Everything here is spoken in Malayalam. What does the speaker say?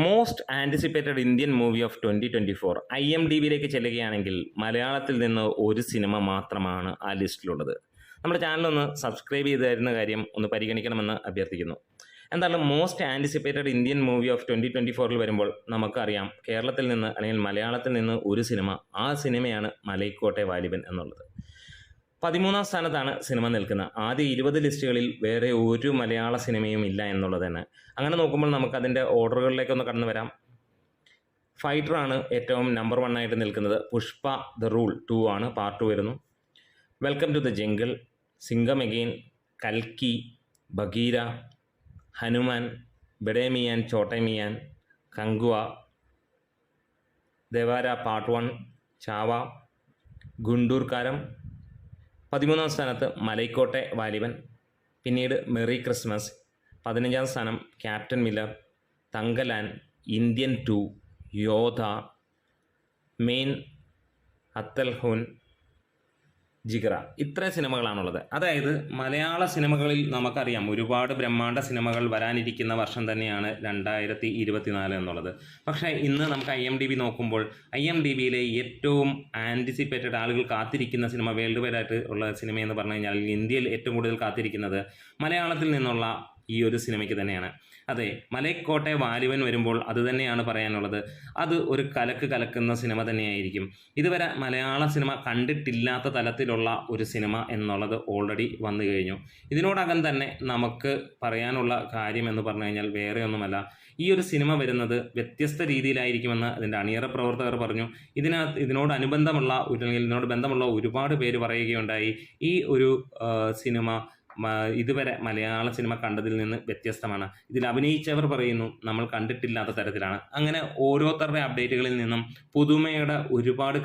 Most anticipated Indian movie of 2024 IMDbയിലേക്ക് ചെല്ലുകയാണെങ്കിൽ മലയാളത്തിൽ നിന്ന് ഒരു സിനിമ മാത്രമാണ് ആ ലിസ്റ്റിലുള്ളത്. നമ്മുടെ ചാനലൊന്ന് സബ്സ്ക്രൈബ് ചെയ്ത് തരുന്ന കാര്യം ഒന്ന് പരിഗണിക്കണമെന്ന് അഭ്യർത്ഥിക്കുന്നു. എന്തായാലും most anticipated Indian movie of 2024 വരുമ്പോൾ നമുക്കറിയാം കേരളത്തിൽ നിന്ന് അല്ലെങ്കിൽ മലയാളത്തിൽ നിന്ന് ഒരു സിനിമ, ആ സിനിമയാണ് മലൈക്കോട്ടെ വാലിബൻ എന്നുള്ളത്. 13ാം സ്ഥാനത്താണ് സിനിമ നിൽക്കുന്നത്. ആദ്യ 20 ലിസ്റ്റുകളിൽ വേറെ ഒരു മലയാള സിനിമയും ഇല്ല എന്നുള്ളത് തന്നെ. അങ്ങനെ നോക്കുമ്പോൾ നമുക്കതിൻ്റെ ഓർഡറുകളിലേക്കൊന്ന് കടന്നു വരാം. ഫൈറ്ററാണ് ഏറ്റവും നമ്പർ 1 ആയിട്ട് നിൽക്കുന്നത്. പുഷ്പ ദ റൂൾ 2 ആണ്, പാർട്ട് 2 വരുന്നു. Welcome to the jungle, Singham again, കൽക്കി, ബഗീര, ഹനുമാൻ, ബഡേ മിയാൻ ചോട്ടെ മിയാൻ, കങ്കുവ, ദേവാര പാർട്ട് 1, ചാവ, ഗുണ്ടൂർക്കാരം. 13ാം സ്ഥാനത്ത് മലൈക്കോട്ടെ വാലിബൻ. പിന്നീട് മെറി ക്രിസ്മസ്. 15ാം സ്ഥാനം captain Miller, Thangalaan, Indian 2, Yodha, Main, Atal Hoon, Jigra. ഇത്ര സിനിമകളാണുള്ളത്. അതായത് മലയാള സിനിമകളിൽ നമുക്കറിയാം ഒരുപാട് ബ്രഹ്മാണ്ഡ സിനിമകൾ വരാനിരിക്കുന്ന വർഷം തന്നെയാണ് 2024 എന്നുള്ളത്. പക്ഷേ ഇന്ന് നമുക്ക് IMDb നോക്കുമ്പോൾ IMDbയിലെ ഏറ്റവും ആൻറ്റിസിപ്പേറ്റഡ് ആളുകൾ കാത്തിരിക്കുന്ന സിനിമ, വേൾഡ് വൈഡ് ആയിട്ട് ഉള്ള സിനിമ എന്ന് പറഞ്ഞു കഴിഞ്ഞാൽ ഇന്ത്യയിൽ ഏറ്റവും കൂടുതൽ കാത്തിരിക്കുന്നത് മലയാളത്തിൽ നിന്നുള്ള ഈ ഒരു സിനിമയ്ക്ക് തന്നെയാണ്. അതെ, മലൈക്കോട്ടെ വാലിബൻ വരുമ്പോൾ അത് തന്നെയാണ് പറയാനുള്ളത്. അത് ഒരു കലക്കുന്ന സിനിമ തന്നെയായിരിക്കും. ഇതുവരെ മലയാള സിനിമ കണ്ടിട്ടില്ലാത്ത തലത്തിലുള്ള ഒരു സിനിമ എന്നുള്ളത് ഓൾറെഡി വന്നു കഴിഞ്ഞു. ഇതിനോടകം തന്നെ നമുക്ക് പറയാനുള്ള കാര്യം എന്ന് പറഞ്ഞു കഴിഞ്ഞാൽ വേറെ ഒന്നുമല്ല, ഈ ഒരു സിനിമ വരുന്നത് വ്യത്യസ്ത രീതിയിലായിരിക്കുമെന്ന് അതിൻ്റെ അണിയറ പ്രവർത്തകർ പറഞ്ഞു. ഇതിനോട് ബന്ധമുള്ള ഒരുപാട് പേര് പറയുകയുണ്ടായി. ഈ ഒരു സിനിമ ഇതുവരെ മലയാള സിനിമ കണ്ടതിൽ നിന്ന് വ്യത്യസ്തമാണ്. ഇതിൽ അഭിനയിച്ചവർ പറയുന്നു നമ്മൾ കണ്ടിട്ടില്ലാത്ത തരത്തിലാണ്. അങ്ങനെ ഓരോരുത്തരുടെ അപ്ഡേറ്റുകളിൽ നിന്നും പുതുമയുടെ ഒരുപാട്